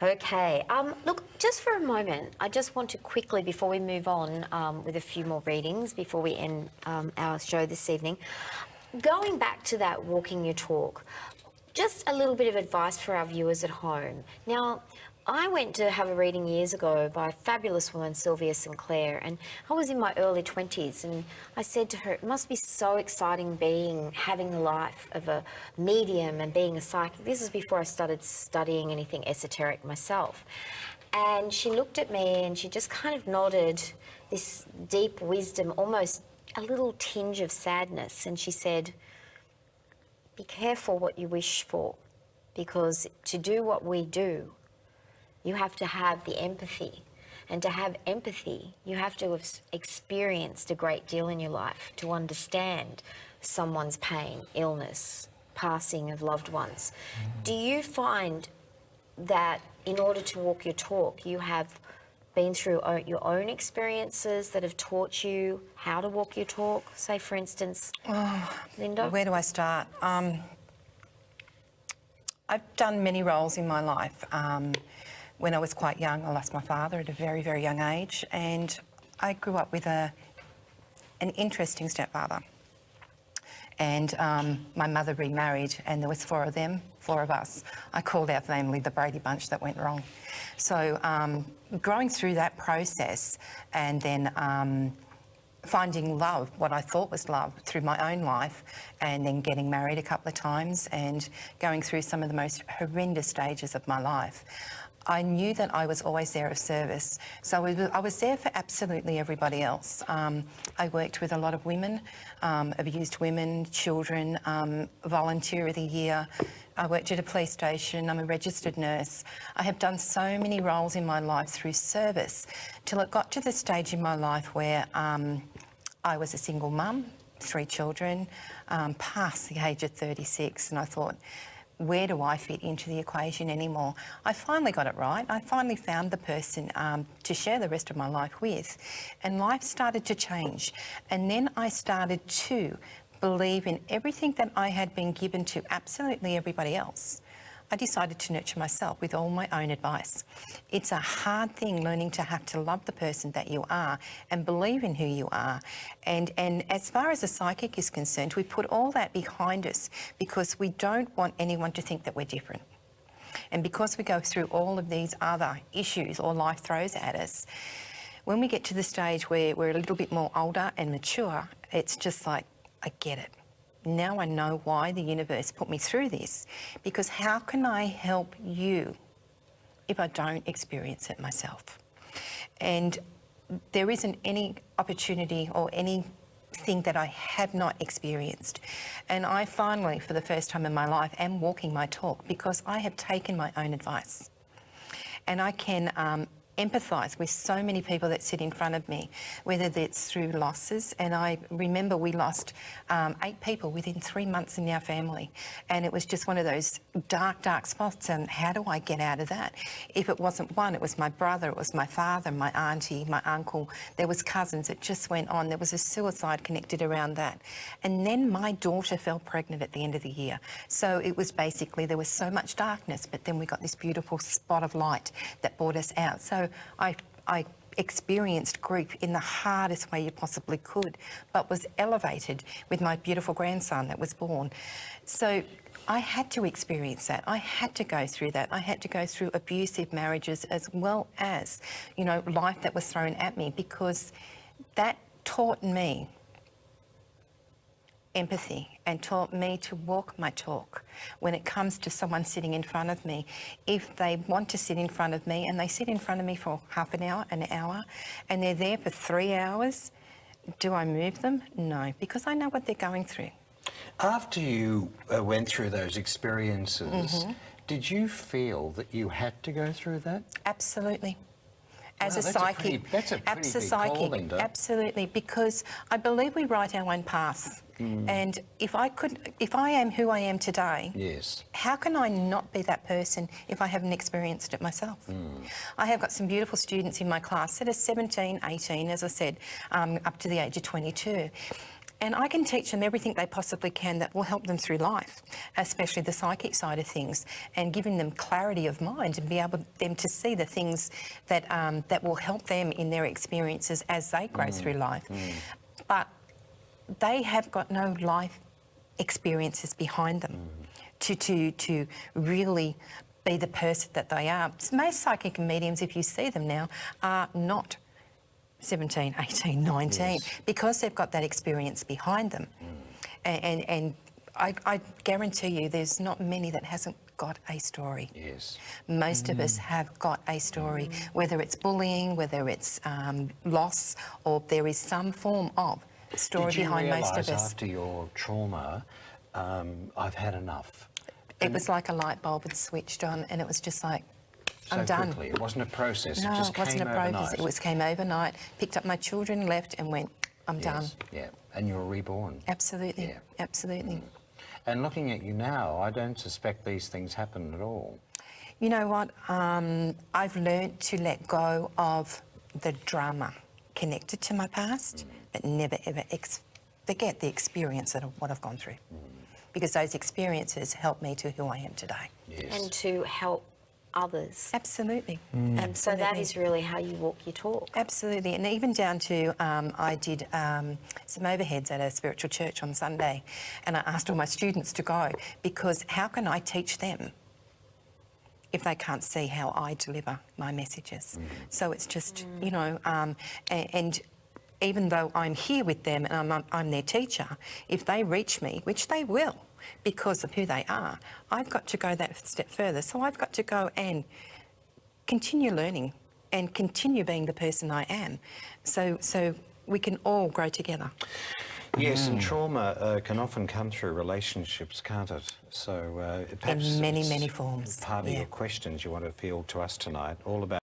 Okay. Look, just for a moment, I just want to quickly, before we move on with a few more readings, before we end our show this evening, going back to that walking your talk, just a little bit of advice for our viewers at home. Now, I went to have a reading years ago by a fabulous woman, Sylvia Sinclair, and I was in my early 20s, and I said to her, it must be so exciting having the life of a medium and being a psychic. This is before I started studying anything esoteric myself. And she looked at me and she just kind of nodded, this deep wisdom, almost a little tinge of sadness, and she said, be careful what you wish for, because to do what we do, you have to have the empathy. And to have empathy, you have to have experienced a great deal in your life to understand someone's pain, illness, passing of loved ones. Do you find that in order to walk your talk, you have been through your own experiences that have taught you how to walk your talk? Say, for instance, Linda? Where do I start? I've done many roles in my life. When I was quite young, I lost my father at a very, very young age, and I grew up with an interesting stepfather. And my mother remarried, and there was four of us. I called our family the Brady Bunch that went wrong. So growing through that process and then finding love, what I thought was love, through my own life, and then getting married a couple of times and going through some of the most horrendous stages of my life, I knew that I was always there of service. So I was there for absolutely everybody else. I worked with a lot of women, abused women, children, volunteer of the year. I worked at a police station. I'm a registered nurse. I have done so many roles in my life through service till it got to the stage in my life where I was a single mum, 3 children, past the age of 36, and I thought, where do I fit into the equation anymore? I finally got it right. I finally found the person to share the rest of my life with, and life started to change. And then I started to believe in everything that I had been given to absolutely everybody else. I decided to nurture myself with all my own advice. It's a hard thing learning to have to love the person that you are and believe in who you are. And as far as a psychic is concerned, we put all that behind us because we don't want anyone to think that we're different. And because we go through all of these other issues or life throws at us, when we get to the stage where we're a little bit more older and mature, it's just like, I get it. Now I know why the universe put me through this, because how can I help you if I don't experience it myself? And there isn't any opportunity or anything that I have not experienced. And I finally, for the first time in my life, am walking my talk because I have taken my own advice. And I can empathise with so many people that sit in front of me, whether that's through losses. And I remember we lost 8 people within 3 months in our family. And it was just one of those dark, dark spots. And how do I get out of that? If it wasn't one, it was my brother, it was my father, my auntie, my uncle. There was cousins. It just went on. There was a suicide connected around that. And then my daughter fell pregnant at the end of the year. So it was basically, there was so much darkness, but then we got this beautiful spot of light that brought us out. So I experienced grief in the hardest way you possibly could, but was elevated with my beautiful grandson that was born. So I had to experience that. I had to go through that. I had to go through abusive marriages as well as, you know, life that was thrown at me, because that taught me empathy and taught me to walk my talk when it comes to someone sitting in front of me. If they want to sit in front of me and they sit in front of me for half an hour, and they're there for 3 hours, do I move them? No, because I know what they're going through. After you went through those experiences, did you feel that you had to go through that? Absolutely. As Wow, a psychic, that's a pretty big call, Linda. Absolutely, because I believe we write our own path. And if I am who I am today, yes, how can I not be that person if I haven't experienced it myself? I have got some beautiful students in my class that are 17, 18, as I said, up to the age of 22. And I can teach them everything they possibly can that will help them through life, especially the psychic side of things, and giving them clarity of mind and be able them to see the things that that will help them in their experiences as they grow through life. But they have got no life experiences behind them to really be the person that they are. Most psychic mediums, if you see them now, are not 17, 18, 19, because they've got that experience behind them. And I guarantee you there's not many that hasn't got a story. Yes. Most of us have got a story, whether it's bullying, whether it's loss, or there is some form of story behind most of us. Did you realise after your trauma, I've had enough? It was like a light bulb had switched on, and it was just like, I'm so done. Quickly. It wasn't a process. No, it just it wasn't came a process. overnight. It came overnight. Picked up my children, left, and went, I'm done. Yeah, and you were reborn. Absolutely, Yeah. absolutely. And looking at you now, I don't suspect these things happen at all. You know what? I've learnt to let go of the drama connected to my past, but never ever forget the experience of what I've gone through. Because those experiences helped me to who I am today. Yes. And to help others. Absolutely. And so that is really how you walk your talk. Absolutely, and even down to I did some overheads at a spiritual church on Sunday, and I asked all my students to go, because how can I teach them if they can't see how I deliver my messages? So it's just, you know, and even though I'm here with them and I'm their teacher, if they reach me, which they will, because of who they are, I've got to go that step further. So I've got to go and continue learning and continue being the person I am, so we can all grow together. Yes, and trauma can often come through relationships, can't it? So perhaps In many, it's many forms. Part of your questions you want to field to us tonight, all about